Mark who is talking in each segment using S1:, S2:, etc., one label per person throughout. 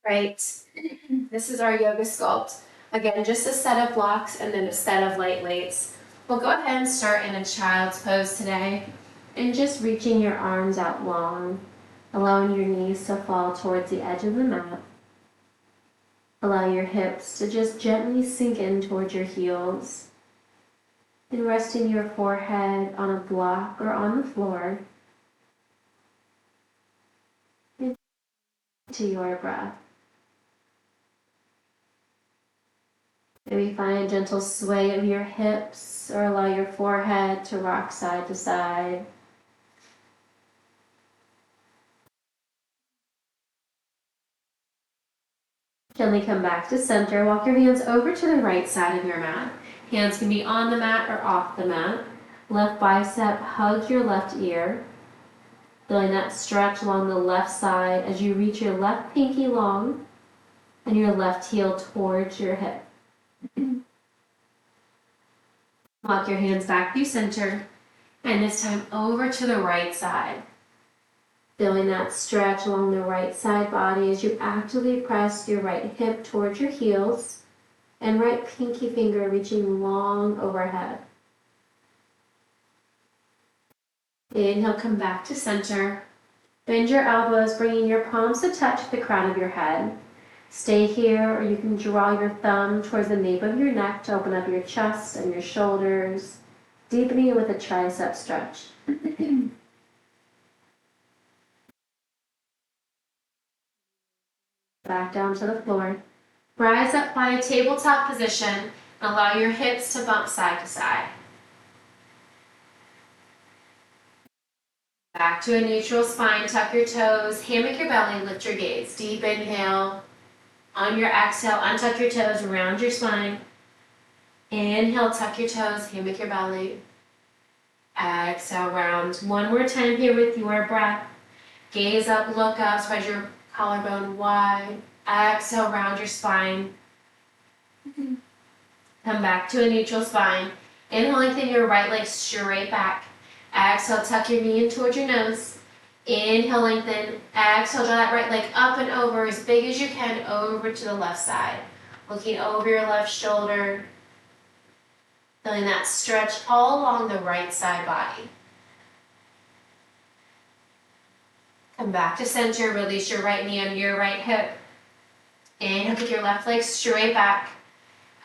S1: Right. This is our Yoga Sculpt. Again, just a set of blocks and then a set of light weights. We'll go ahead and start in a child's pose today. And just reaching your arms out long, allowing your knees to fall towards the edge of the mat. Allow your hips to just gently sink in towards your heels. And resting your forehead on a block or on the floor. To your breath. Maybe find a gentle sway of your hips or allow your forehead to rock side to side. Gently come back to center. Walk your hands over to the right side of your mat. Hands can be on the mat or off the mat. Left bicep hugs your left ear. Feeling that stretch along the left side as you reach your left pinky long and your left heel towards your hip. Walk your hands back through center, and this time over to the right side. Feeling that stretch along the right side body as you actively press your right hip towards your heels and right pinky finger reaching long overhead. Inhale, come back to center. Bend your elbows, bringing your palms to touch the crown of your head. Stay here, or you can draw your thumb towards the nape of your neck to open up your chest and your shoulders, deepening it with a tricep stretch. Back down to the floor. Rise up, find a tabletop position, and allow your hips to bump side to side. Back to a neutral spine, tuck your toes, hammock your belly, lift your gaze. Deep inhale. On your exhale, untuck your toes, round your spine. Inhale, tuck your toes, hammock your belly. Exhale, round. One more time here with your breath. Gaze up, look up, spread your collarbone wide. Exhale, round your spine. Come back to a neutral spine. Inhale, lengthen your right leg straight back. Exhale, tuck your knee in towards your nose. Inhale, lengthen. Exhale, draw that right leg up and over as big as you can over to the left side. Looking over your left shoulder. Feeling that stretch all along the right side body. Come back to center. Release your right knee under your right hip. Inhale, kick your left leg straight back.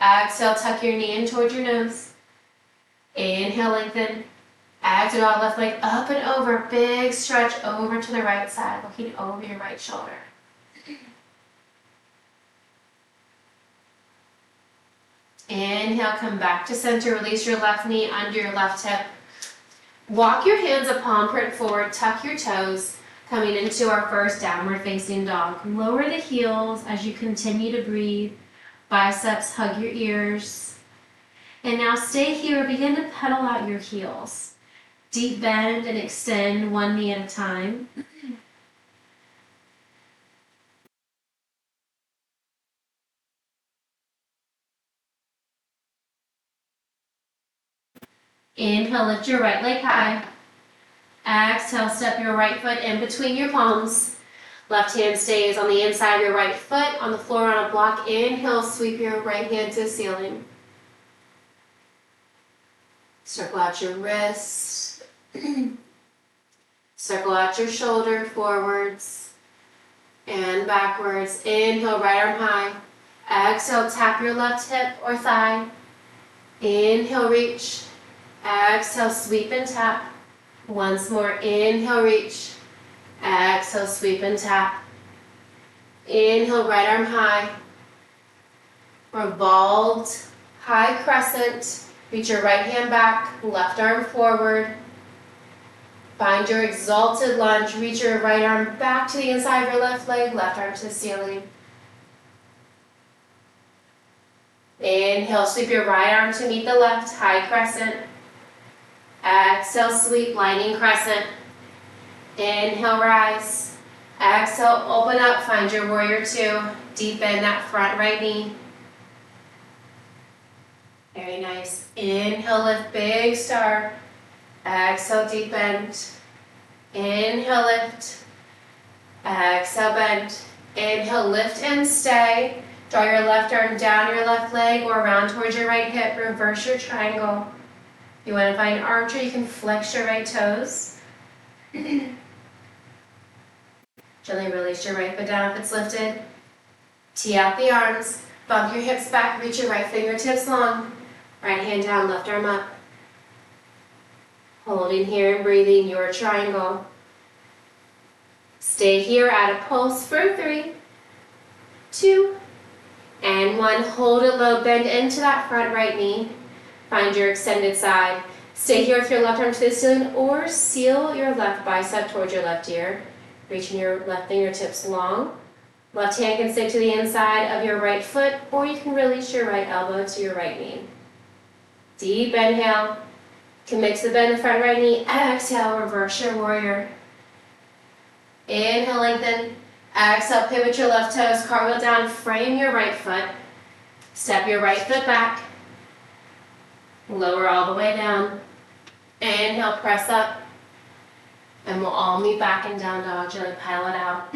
S1: Exhale, tuck your knee in towards your nose. Inhale, lengthen. Exhale, draw left leg up and over. Big stretch over to the right side, looking over your right shoulder. Inhale, come back to center. Release your left knee under your left hip. Walk your hands a palm print forward. Tuck your toes. Coming into our first downward facing dog. Lower the heels as you continue to breathe. Biceps hug your ears. And now stay here. Begin to pedal out your heels. Deep bend and extend one knee at a time. Inhale, lift your right leg high. Exhale, step your right foot in between your palms. Left hand stays on the inside of your right foot on the floor on a block. Inhale, sweep your right hand to the ceiling. Circle out your wrist. Circle out your shoulder forwards and backwards. Inhale, right arm high. Exhale, tap your left hip or thigh. Inhale, reach. Exhale, sweep and tap. Once more, inhale, reach. Exhale, sweep and tap. Inhale, right arm high. Revolved, high crescent. Reach your right hand back, left arm forward. Find your exalted lunge. Reach your right arm back to the inside of your left leg, left arm to the ceiling. Inhale, sweep your right arm to meet the left, high crescent. Exhale, sweep, lightning crescent. Inhale, rise. Exhale, open up, find your warrior two. Deepen that front right knee. Very nice. Inhale, lift, big star. Exhale, deep bend. Inhale, lift. Exhale, bend. Inhale, lift and stay. Draw your left arm down your left leg or around towards your right hip. Reverse your triangle. If you want to find archer, you can flex your right toes. Gently release your right foot down if it's lifted. Tee out the arms. Bump your hips back. Reach your right fingertips long. Right hand down, left arm up. Holding here and breathing your triangle. Stay here, add a pulse for 3, 2, and 1. Hold it low, bend into that front right knee. Find your extended side. Stay here with your left arm to the ceiling or seal your left bicep towards your left ear. Reaching your left fingertips long. Left hand can stick to the inside of your right foot, or you can release your right elbow to your right knee. Deep inhale. Commit to the bend in the front right knee. Exhale, reverse your warrior. Inhale, lengthen. Exhale, pivot your left toes, cartwheel down, frame your right foot. Step your right foot back. Lower all the way down. Inhale, press up. And we'll all meet back in down dog, gently pile it out.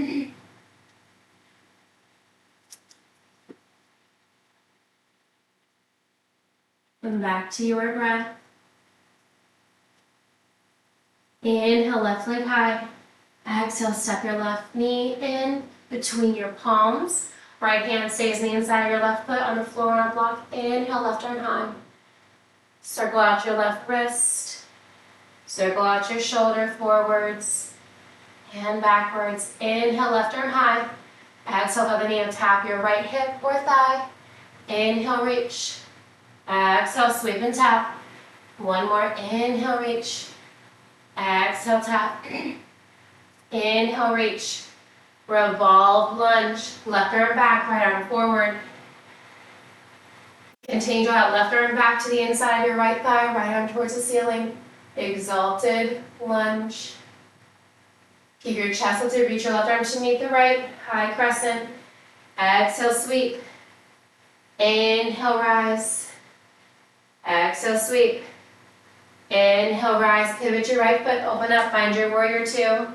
S1: And back to your breath. Inhale, left leg high. Exhale, step your left knee in between your palms. Right hand stays on the inside of your left foot on the floor on a block. Inhale, left arm high. Circle out your left wrist. Circle out your shoulder forwards and backwards. Inhale, left arm high. Exhale, feel the knee and tap your right hip or thigh. Inhale, reach. Exhale, sweep and tap. One more. Inhale, reach. Exhale, tap. Inhale, reach. Revolve, lunge. Left arm back, right arm forward. Continue to out left arm back to the inside of your right thigh, right arm towards the ceiling. Exalted lunge. Keep your chest lifted, reach your left arm to meet the right. High crescent. Exhale, sweep. Inhale, rise. Exhale, sweep. Inhale, rise. Pivot your right foot, open up, find your warrior 2.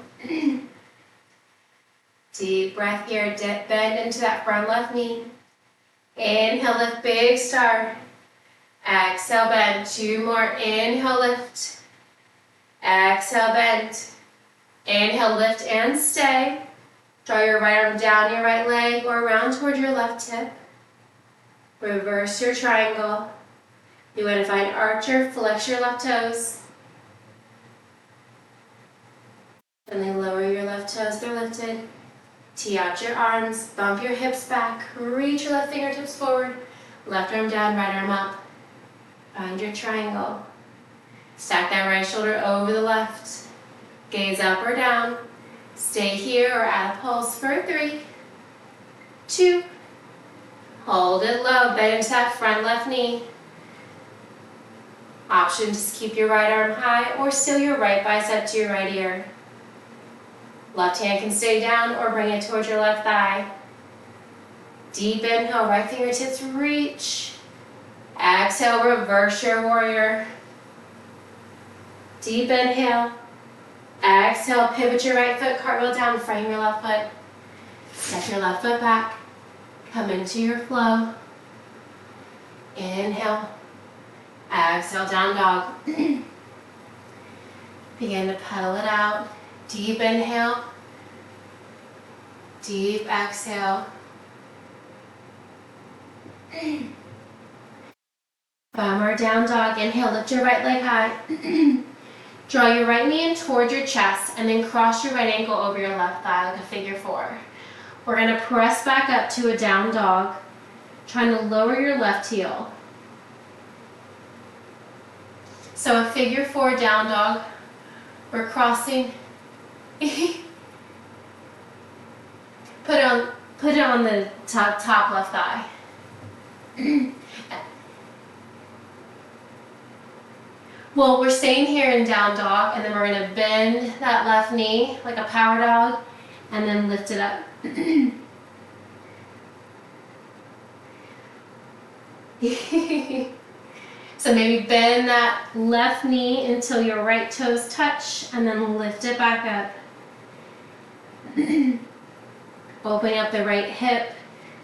S1: Deep breath here, bend into that front left knee. Inhale, lift, big star. Exhale, bend. 2 more. Inhale, lift. Exhale, bend. Inhale, lift and stay. Draw your right arm down your right leg or around toward your left hip. Reverse your triangle. You want to find archer, flex your left toes. And then lower your left toes, they're lifted. Tee out your arms, bump your hips back, reach your left fingertips forward, left arm down, right arm up. Find your triangle. Stack that right shoulder over the left. Gaze up or down. Stay here or add a pulse for 3, 2. Hold it low, bend into that front left knee. Option, just keep your right arm high or seal your right bicep to your right ear. Left hand can stay down or bring it towards your left thigh. Deep inhale, right fingertips reach. Exhale, reverse your warrior. Deep inhale. Exhale, pivot your right foot, cartwheel down, frame your left foot. Step your left foot back. Come into your flow. Inhale. Exhale, down dog. Begin to pedal it out. Deep inhale. Deep exhale. One more down dog. Inhale, lift your right leg high. Draw your right knee in toward your chest and then cross your right ankle over your left thigh like a figure 4. We're going to press back up to a down dog, trying to lower your left heel. So a figure 4 down dog, we're crossing. Put it on the top left thigh. Well, we're staying here in down dog, and then we're going to bend that left knee like a power dog, and then lift it up. So maybe bend that left knee until your right toes touch, and then lift it back up. Opening up the right hip. You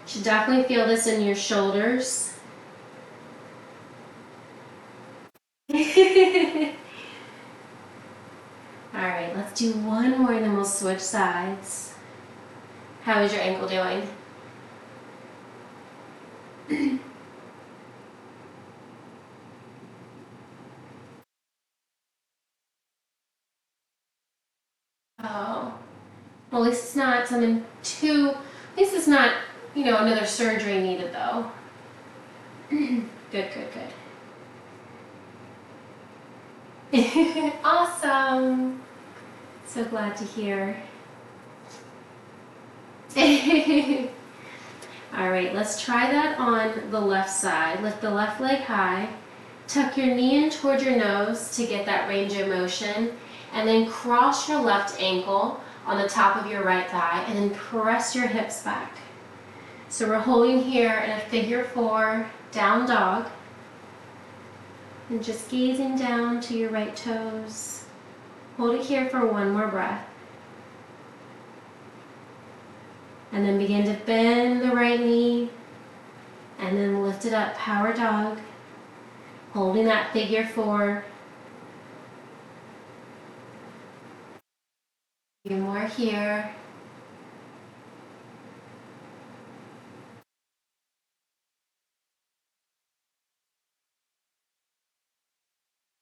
S1: should definitely feel this in your shoulders. All right, let's do one more and then we'll switch sides. How is your ankle doing? Oh, well, at least it's not something too, at least it's not, another surgery needed though. Good, good, good. Awesome. So glad to hear. All right, let's try that on the left side. Lift the left leg high. Tuck your knee in toward your nose to get that range of motion. And then cross your left ankle on the top of your right thigh and then press your hips back. So we're holding here in a figure 4 down dog. And just gazing down to your right toes. Hold it here for one more breath. And then begin to bend the right knee. And then lift it up, power dog. Holding that figure 4. A few more here.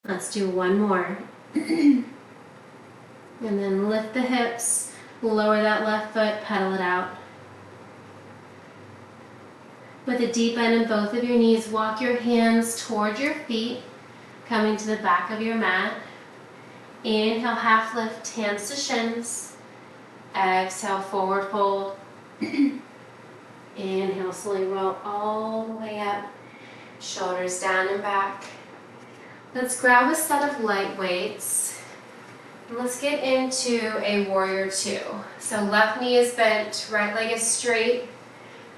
S1: Let's do one more. And then lift the hips, lower that left foot, pedal it out. With a deep bend in both of your knees, walk your hands toward your feet, coming to the back of your mat. Inhale, half lift, hands to shins. Exhale, forward fold. Inhale, slowly roll all the way up. Shoulders down and back. Let's grab a set of light weights. And let's get into a warrior 2. So left knee is bent, right leg is straight.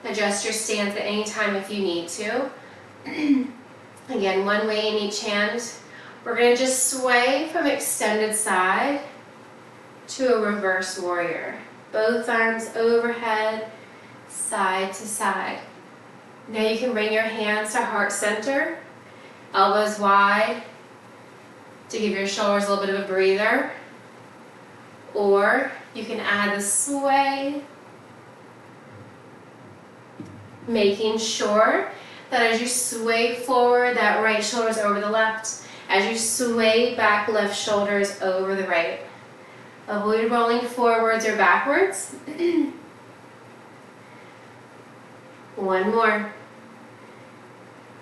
S1: Adjust your stance at any time if you need to. Again, one way in each hand. We're going to just sway from extended side to a reverse warrior. Both arms overhead, side to side. Now you can bring your hands to heart center, elbows wide to give your shoulders a little bit of a breather. Or you can add the sway, making sure that as you sway forward, that right shoulder is over the left. As you sway back, left shoulder is over the right. Avoid rolling forwards or backwards. One more.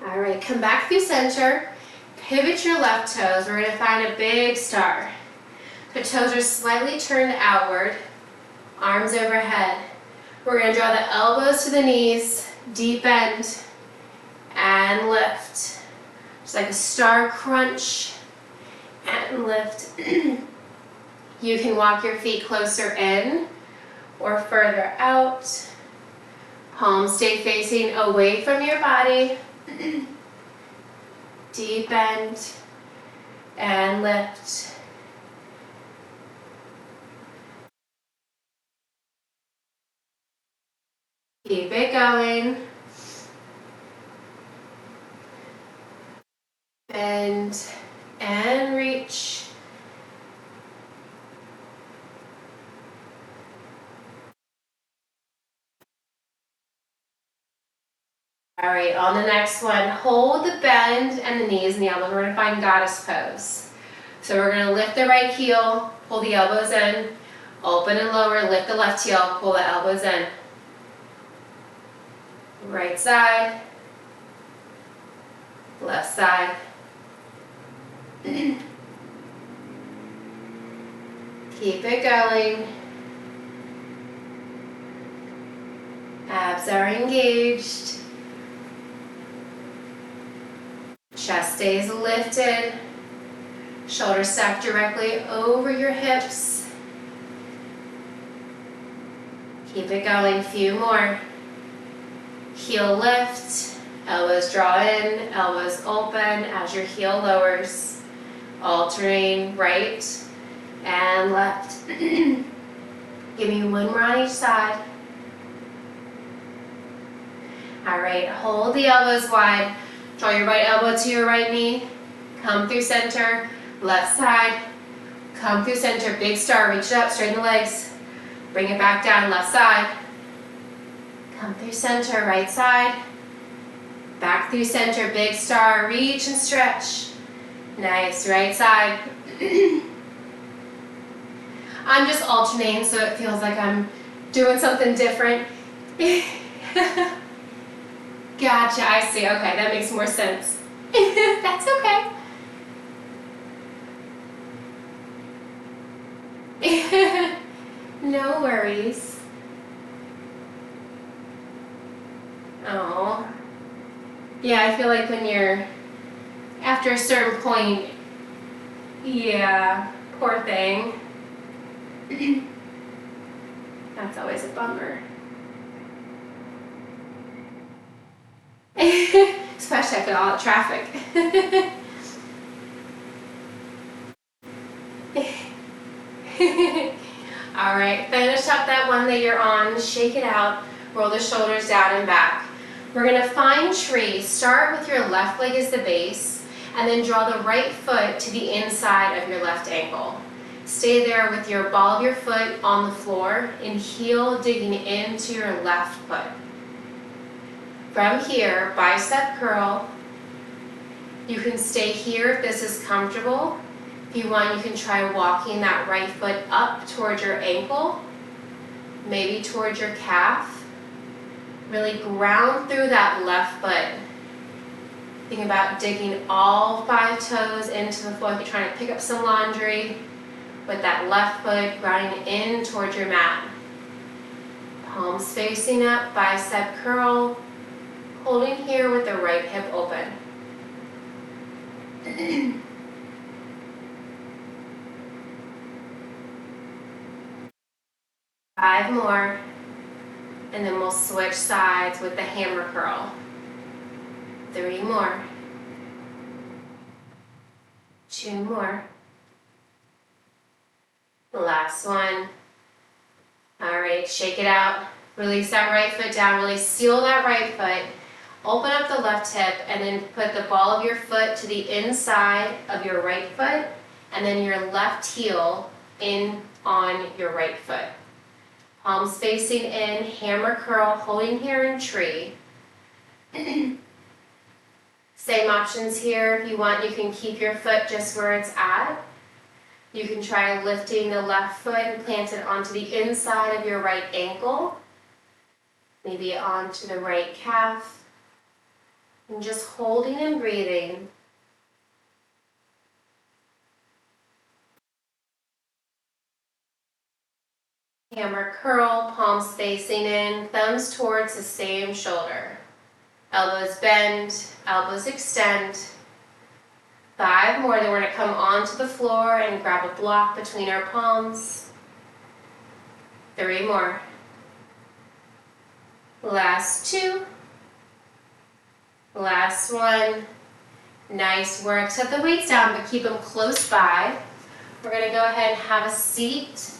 S1: All right, come back through center. Pivot your left toes. We're going to find a big star. The toes are slightly turned outward, arms overhead. We're going to draw the elbows to the knees, deep bend, and lift. Just like a star crunch, and lift. You can walk your feet closer in or further out. Palms stay facing away from your body. Deep bend and lift. Keep it going. Bend and reach. All right, on the next one, hold the bend and the knees and the elbows. We're going to find goddess pose. So we're going to lift the right heel, pull the elbows in, open and lower, lift the left heel, pull the elbows in. Right side, left side. Keep it going. Abs are engaged. Chest stays lifted. Shoulders stacked directly over your hips. Keep it going. Few more. Heel lift. Elbows draw in. Elbows open as your heel lowers. Alternating right and left. Give me one more on each side. All right, hold the elbows wide. Draw your right elbow to your right knee. Come through center, left side. Come through center, big star, reach it up, straighten the legs. Bring it back down, left side. Come through center, right side. Back through center, big star, reach and stretch. Nice, right side. I'm just alternating so it feels like I'm doing something different. Gotcha, I see. Okay, that makes more sense. That's okay. No worries. Oh. Yeah, I feel like when you're after a certain point, yeah, poor thing. That's always a bummer. Especially after all the traffic. All right, finish up that one that you're on, shake it out, roll the shoulders down and back. We're gonna find tree, start with your left leg as the base, and then draw the right foot to the inside of your left ankle. Stay there with your ball of your foot on the floor and heel digging into your left foot. From here, bicep curl. You can stay here if this is comfortable. If you want, you can try walking that right foot up towards your ankle, maybe towards your calf. Really ground through that left foot. Think about digging all 5 toes into the floor if you're trying to pick up some laundry. With that left foot grounding in towards your mat. Palms facing up, bicep curl. Holding here with the right hip open. 5 more. And then we'll switch sides with the hammer curl. 3 more. 2 more. Last one. All right, shake it out. Release that right foot down. Really seal that right foot. Open up the left hip and then put the ball of your foot to the inside of your right foot and then your left heel in on your right foot. Palms facing in, hammer curl, holding here in tree. Same options here. If you want, you can keep your foot just where it's at. You can try lifting the left foot and plant it onto the inside of your right ankle. Maybe onto the right calf. And just holding and breathing. Hammer curl, palms facing in, thumbs towards the same shoulder. Elbows bend, elbows extend. 5 more, then we're going to come onto the floor and grab a block between our palms. 3 more. Last 2. Last one. Nice work. Set the weights down, but keep them close by. We're going to go ahead and have a seat.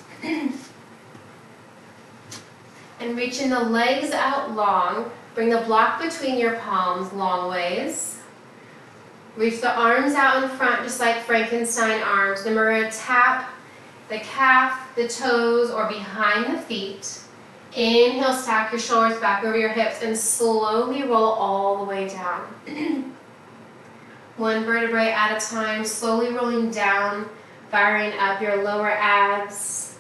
S1: And reaching the legs out long. Bring the block between your palms long ways. Reach the arms out in front just like Frankenstein arms. Then we're going to tap the calf, the toes, or behind the feet. Inhale, stack your shoulders back over your hips and slowly roll all the way down. 1 vertebrae at a time, slowly rolling down, firing up your lower abs.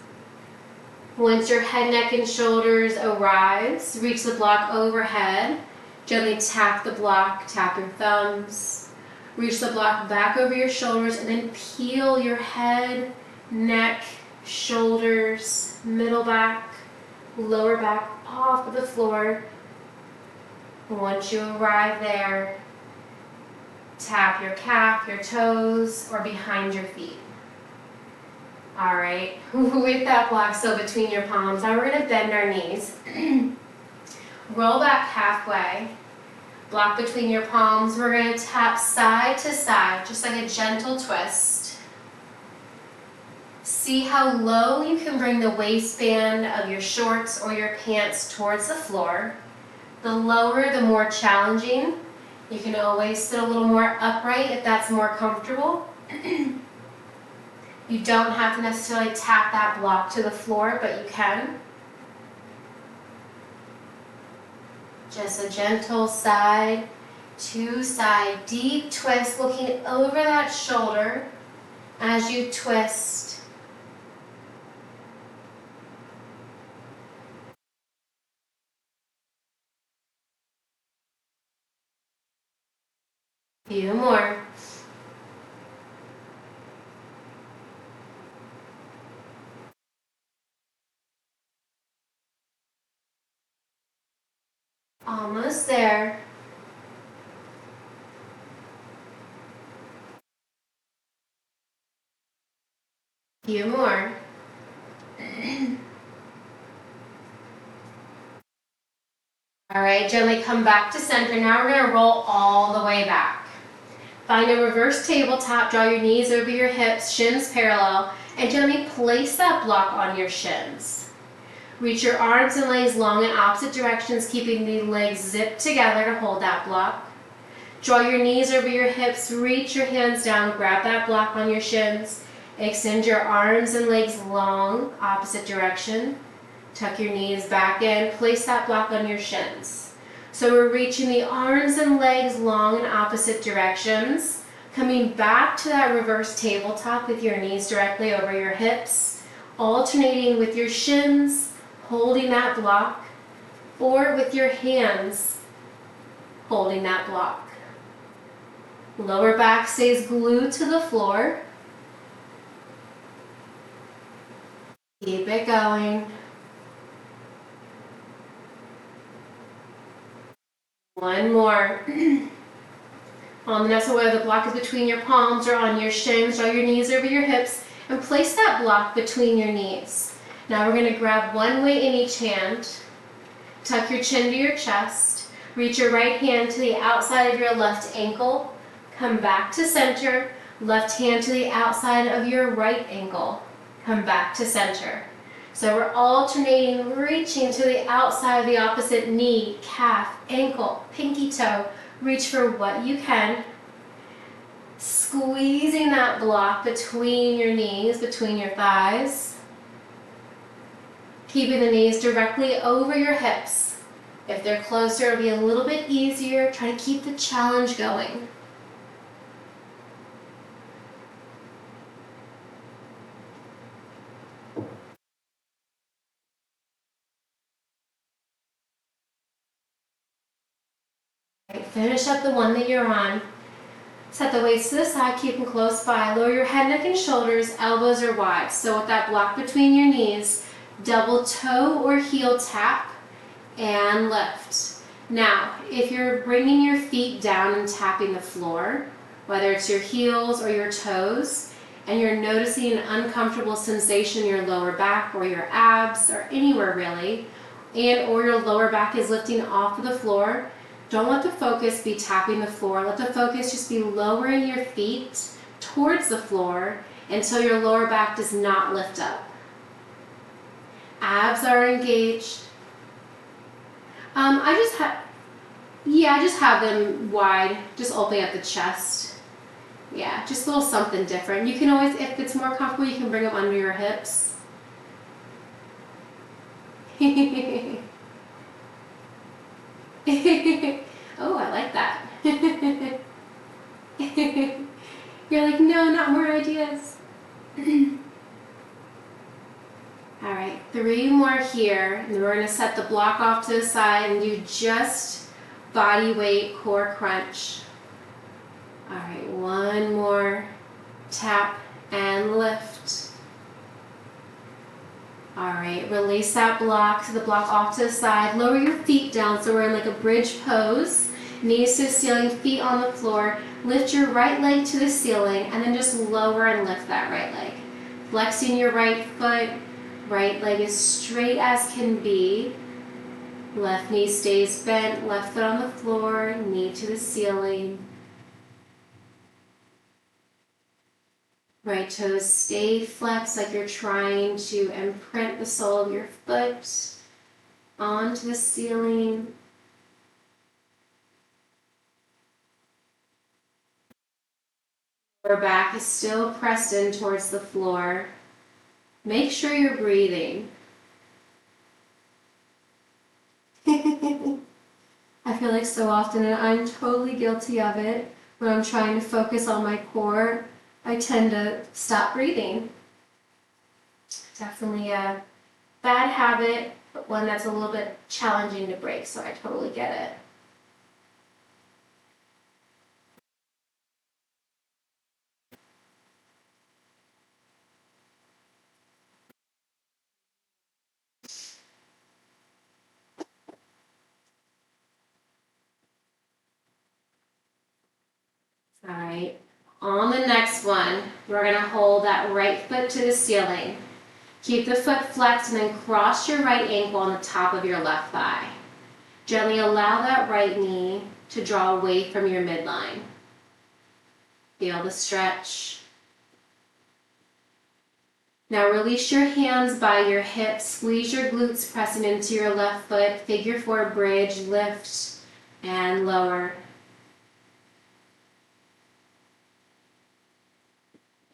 S1: Once your head, neck, and shoulders arise, reach the block overhead. Gently tap the block, tap your thumbs. Reach the block back over your shoulders and then peel your head, neck, shoulders, middle back, lower back off of the floor. Once you arrive there, tap your calf, your toes, or behind your feet. All right, with that block still between your palms, now we're going to bend our knees. Roll back halfway. Block between your palms. We're going to tap side to side, just like a gentle twist. See how low you can bring the waistband of your shorts or your pants towards the floor. The lower, the more challenging. You can always sit a little more upright if that's more comfortable. You don't have to necessarily tap that block to the floor, but you can. Just a gentle side to side, deep twist, looking over that shoulder as you twist. Few more. Almost there. Few more. All right, gently come back to center. Now we're going to roll all the way back. Find a reverse tabletop, draw your knees over your hips, shins parallel, and gently place that block on your shins. Reach your arms and legs long in opposite directions, keeping the legs zipped together to hold that block. Draw your knees over your hips, reach your hands down, grab that block on your shins. Extend your arms and legs long, opposite direction. Tuck your knees back in, place that block on your shins. So we're reaching the arms and legs long in opposite directions, coming back to that reverse tabletop with your knees directly over your hips, alternating with your shins, holding that block, or with your hands, holding that block. Lower back stays glued to the floor. Keep it going. One more. On the next one, whether the block is between your palms or on your shins, draw your knees over your hips and place that block between your knees. Now we're going to grab one weight in each hand. Tuck your chin to your chest. Reach your right hand to the outside of your left ankle. Come back to center. Left hand to the outside of your right ankle. Come back to center. So we're alternating, reaching to the outside of the opposite knee, calf, ankle, pinky toe. Reach for what you can. Squeezing that block between your knees, between your thighs. Keeping the knees directly over your hips. If they're closer, it'll be a little bit easier. Try to keep the challenge going. Finish up the one that you're on. Set the weights to the side, keep them close by. Lower your head, neck, and shoulders, elbows are wide. So with that block between your knees, double toe or heel tap and lift. Now, if you're bringing your feet down and tapping the floor, whether it's your heels or your toes, and you're noticing an uncomfortable sensation in your lower back or your abs or anywhere really, and or your lower back is lifting off of the floor, don't let the focus be tapping the floor. Let the focus just be lowering your feet towards the floor until your lower back does not lift up. Abs are engaged. I just have them wide, just opening up the chest. Yeah, just a little something different. You can always, if it's more comfortable, you can bring them under your hips. Oh, I like that. You're like, no, not more ideas. All right, 3 more here, and then we're going to set the block off to the side and do just body weight core crunch. All right, 1 more tap and lift. All right, release that block, so the block off to the side. Lower your feet down, so we're in like a bridge pose. Knees to the ceiling, feet on the floor. Lift your right leg to the ceiling, and then just lower and lift that right leg. Flexing your right foot. Right leg as straight as can be. Left knee stays bent, left foot on the floor, knee to the ceiling. Right toes stay flexed like you're trying to imprint the sole of your foot onto the ceiling. Your back is still pressed in towards the floor. Make sure you're breathing. I feel like so often, and I'm totally guilty of it, when I'm trying to focus on my core, I tend to stop breathing. Definitely a bad habit, but one that's a little bit challenging to break, so I totally get it. All right, on the next one, we're gonna hold that right foot to the ceiling. Keep the foot flexed and then cross your right ankle on the top of your left thigh. Gently allow that right knee to draw away from your midline. Feel the stretch. Now release your hands by your hips, squeeze your glutes pressing into your left foot, figure four bridge, lift and lower.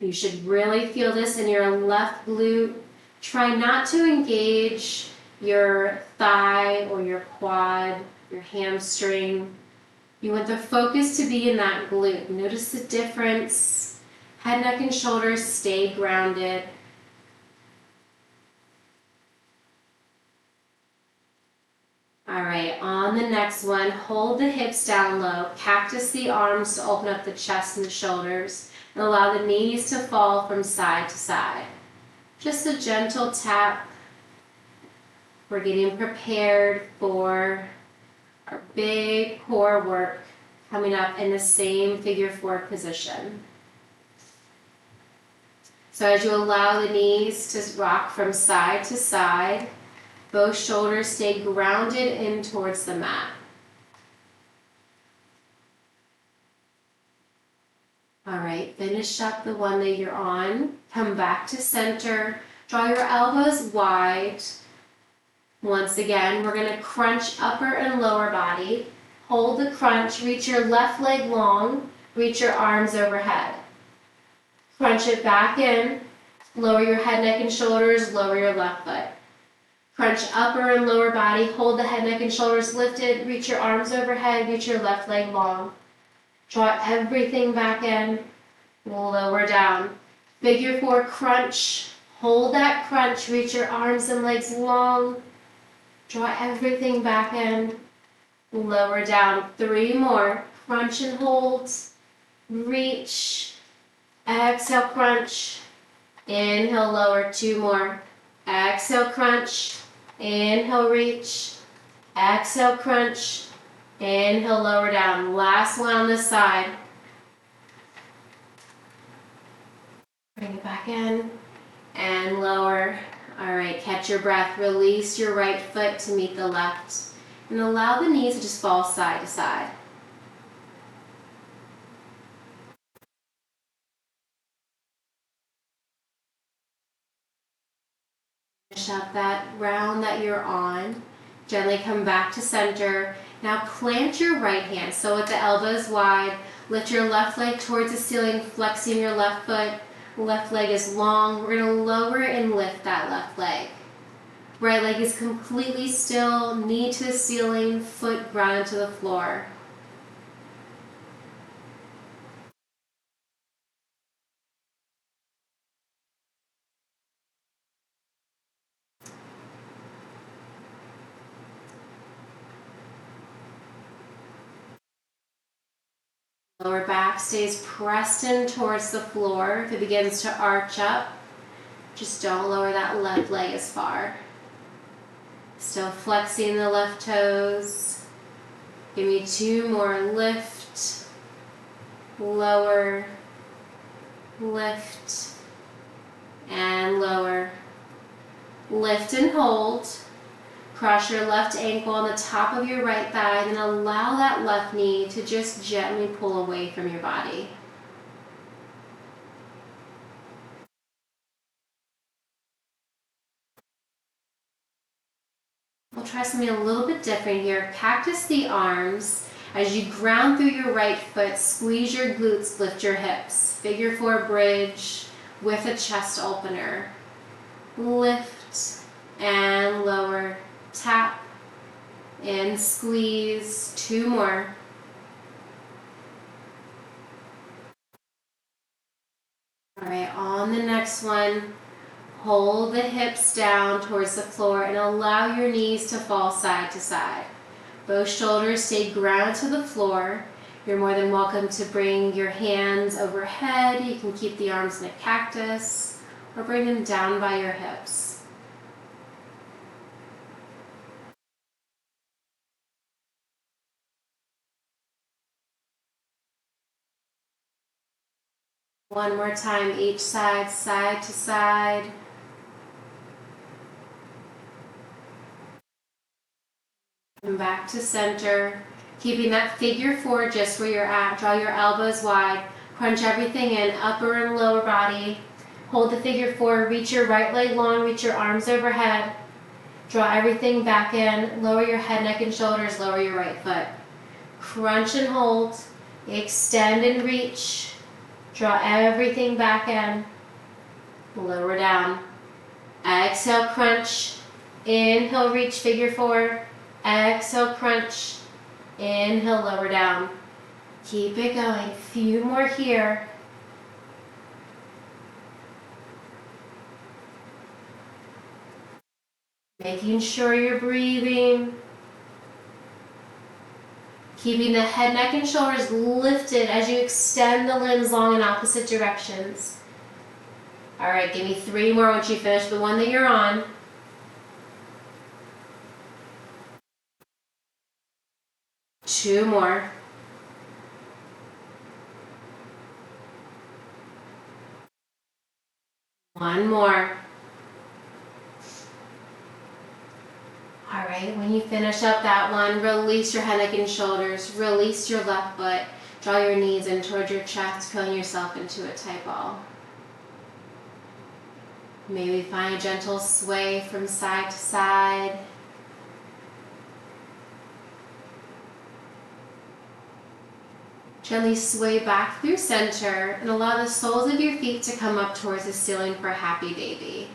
S1: You should really feel this in your left glute. Try not to engage your thigh or your quad, your hamstring. You want the focus to be in that glute. Notice the difference. Head, neck, and shoulders stay grounded. All right, on the next one, hold the hips down low. Cactus the arms to open up the chest and the shoulders. And allow the knees to fall from side to side. Just a gentle tap. We're getting prepared for our big core work coming up in the same figure four position. So as you allow the knees to rock from side to side, both shoulders stay grounded in towards the mat. All right, finish up the one that you're on. Come back to center. Draw your elbows wide. Once again, we're going to crunch upper and lower body. Hold the crunch, reach your left leg long, reach your arms overhead. Crunch it back in, lower your head, neck, and shoulders, lower your left foot. Crunch upper and lower body, hold the head, neck, and shoulders lifted, reach your arms overhead, reach your left leg long. Draw everything back in, lower down. Figure four crunch, hold that crunch, reach your arms and legs long. Draw everything back in, lower down. 3 more. Crunch and hold. Reach. Exhale, crunch. Inhale, lower. 2 more. Exhale, crunch. Inhale, reach. Exhale, crunch. Inhale, lower down. Last one on this side. Bring it back in and lower. All right, catch your breath. Release your right foot to meet the left. And allow the knees to just fall side to side. Finish up that round that you're on. Gently come back to center. Now plant your right hand. So with the elbows wide, lift your left leg towards the ceiling, flexing your left foot. Left leg is long. We're going to lower and lift that left leg. Right leg is completely still, knee to the ceiling, foot grounded to the floor. Lower back stays pressed in towards the floor. If it begins to arch up, just don't lower that left leg as far. Still flexing the left toes. Give me 2 more. Lift, lower, lift, and lower. Lift and hold. Cross your left ankle on the top of your right thigh, and then allow that left knee to just gently pull away from your body. We'll try something a little bit different here. Cactus the arms, As you ground through your right foot, squeeze your glutes, lift your hips. Figure 4 bridge with a chest opener. Lift and lower, tap and squeeze. 2 more. All right, on the next one, hold the hips down towards the floor and allow your knees to fall side to side. Both shoulders stay grounded to the floor. You're more than welcome to bring your hands overhead. You can keep the arms in a cactus or bring them down by your hips. One more time, each side, side to side. Come back to center. Keeping that figure 4 just where you're at. Draw your elbows wide. Crunch everything in, upper and lower body. Hold the figure 4. Reach your right leg long. Reach your arms overhead. Draw everything back in. Lower your head, neck, and shoulders. Lower your right foot. Crunch and hold. Extend and reach. Draw everything back in. Lower down. Exhale, crunch. Inhale, reach, figure 4. Exhale, crunch. Inhale, lower down. Keep it going. Few more here. Making sure you're breathing. Keeping the head, neck, and shoulders lifted as you extend the limbs long in opposite directions. All right, give me 3 more once you finish the one that you're on. Two more. One more. All right, when you finish up that one, release your head, neck, and shoulders. Release your left foot. Draw your knees in towards your chest, curling yourself into a tight ball. Maybe find a gentle sway from side to side. Gently sway back through center and allow the soles of your feet to come up towards the ceiling for a happy baby.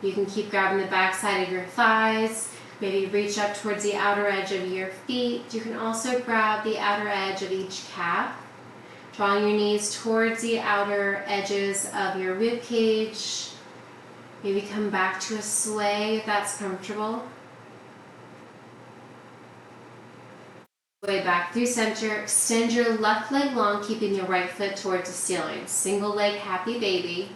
S1: You can keep grabbing the back side of your thighs. Maybe reach up towards the outer edge of your feet. You can also grab the outer edge of each calf. Drawing your knees towards the outer edges of your rib cage. Maybe come back to a sway if that's comfortable. Sway back through center. Extend your left leg long, keeping your right foot towards the ceiling. Single leg happy baby.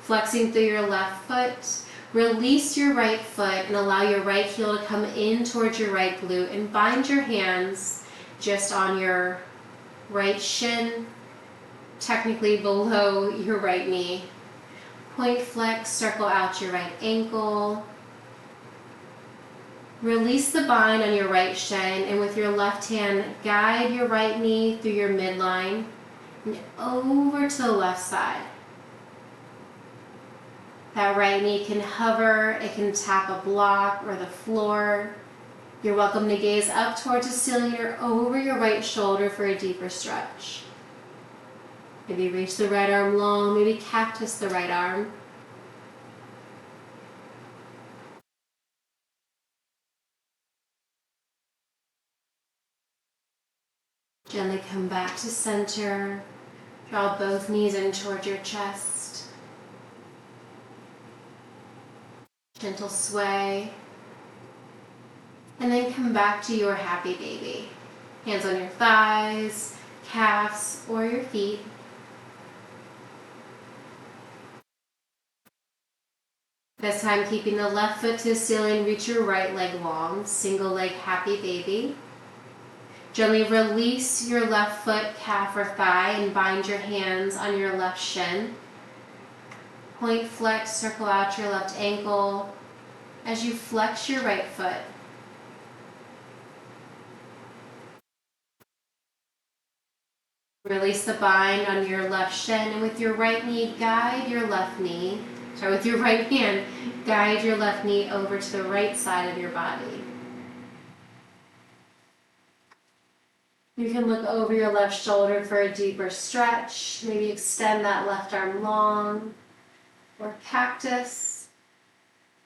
S1: Flexing through your left foot. Release your right foot and allow your right heel to come in towards your right glute and bind your hands just on your right shin, technically below your right knee. Point flex, circle out your right ankle. Release the bind on your right shin and with your left hand, guide your right knee through your midline and over to the left side. That right knee can hover, it can tap a block or the floor. You're welcome to gaze up towards the ceiling or over your right shoulder for a deeper stretch. Maybe reach the right arm long, maybe cactus the right arm. Gently come back to center. Draw both knees in towards your chest. Gentle sway. And then come back to your happy baby. Hands on your thighs, calves, or your feet. This time keeping the left foot to the ceiling, reach your right leg long, single leg happy baby. Gently release your left foot, calf, or thigh and bind your hands on your left shin. Point flex, circle out your left ankle as you flex your right foot. Release the bind on your left shin and with your right knee, guide your left knee. With your right hand, guide your left knee over to the right side of your body. You can look over your left shoulder for a deeper stretch. Maybe extend that left arm long, or cactus,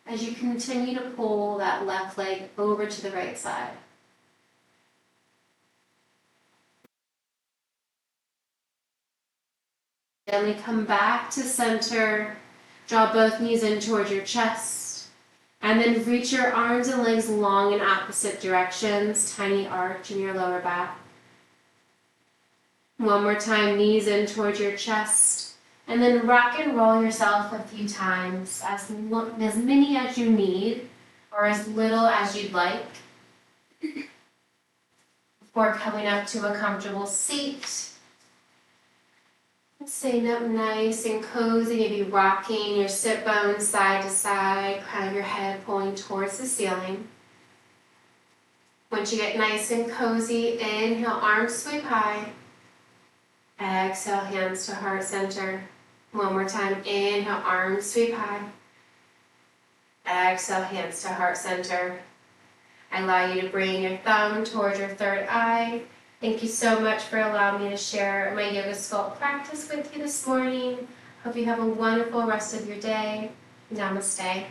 S1: as you continue to pull that left leg over to the right side. Gently come back to center. Draw both knees in towards your chest. And then reach your arms and legs long in opposite directions. Tiny arch in your lower back. One more time, knees in towards your chest. And then rock and roll yourself a few times, as many as you need, or as little as you'd like. Before coming up to a comfortable seat. Sitting up nice and cozy, maybe rocking your sit bones side to side, crown of your head pulling towards the ceiling. Once you get nice and cozy, inhale, arms sweep high. Exhale, hands to heart center. One more time, inhale, arms sweep high. Exhale, hands to heart center. I allow you to bring your thumb towards your third eye. Thank you so much for allowing me to share my Yoga Sculpt practice with you this morning. Hope you have a wonderful rest of your day. Namaste.